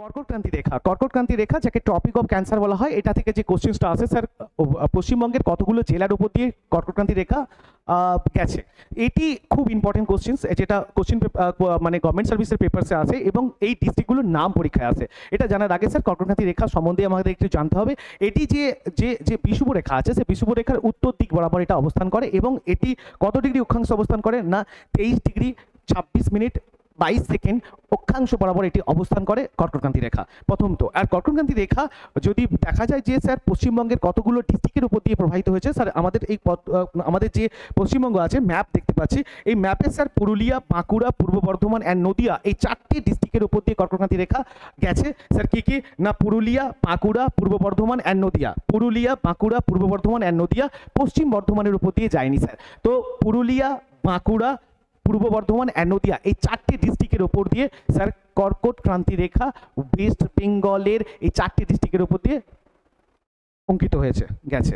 কর্কটক্রান্তি রেখা, কর্কটক্রান্তি রেখা যাকে topic of cancer বলা হয়, এটা থেকে যে কোশ্চেন্সটা আসে স্যার, পশ্চিমবঙ্গের কতগুলো জেলার উপর দিয়ে কর্কটক্রান্তি রেখা গেছে, এটি খুব ইম্পর্টেন্ট কোশ্চেন্স, যেটা কোশ্চেন মানে গভর্নমেন্ট সার্ভিসের পেপারসে আসে এবং এই ডিস্ট্রিক্টগুলোর নাম পরীক্ষায় আসে। এটা জানার আগে স্যার কর্কটক্রান্তি রেখা সম্বন্ধে আমাদের একটু জানতে হবে। এটি যে যে যে বিষুব রেখা আছে, সেই বিষুব রেখার উত্তর দিক বরাবর এটা অবস্থান করে এবং এটি কত ডিগ্রি অক্ষাংশে অবস্থান করে না 23 ডিগ্রি 26 মিনিট 22 সেকেন্ড অক্ষাংশ বরাবর এটি অবস্থান করে কর্কটক্রান্তি রেখা প্রথমত। আর কর্কটক্রান্তি রেখা যদি দেখা যায় যে স্যার পশ্চিমবঙ্গের কতগুলো ডিস্ট্রিক্টের উপর দিয়ে প্রবাহিত হয়েছে স্যার, আমাদের যে পশ্চিমবঙ্গ আছে ম্যাপ দেখতে পাচ্ছি, এই ম্যাপে sir Purulia, Bankura, Purba Bardhaman and Nadia এই 4টি ডিস্ট্রিক্টের উপর দিয়ে কর্কটক্রান্তি রেখা গেছে স্যার। কি কি না পুরুলিয়া, বাঁকুড়া, পূর্ব Bardhaman and Nadia, Purulia, Bankura, Purba Bardhaman and Nadia, পশ্চিম বর্ধমানের উপর দিয়ে যায়নি স্যার। তো পুরুলিয়া, বাঁকুড়া, পূর্ব বর্ধমান অ্যান্ড নদিয়া এই 4টি ডিস্ট্রিক্টের ওপর দিয়ে স্যার কর্কটক্রান্তি রেখা ওয়েস্ট বেঙ্গলের এই 4টি ডিস্ট্রিক্টের ওপর দিয়ে অঙ্কিত হয়েছে গেছে।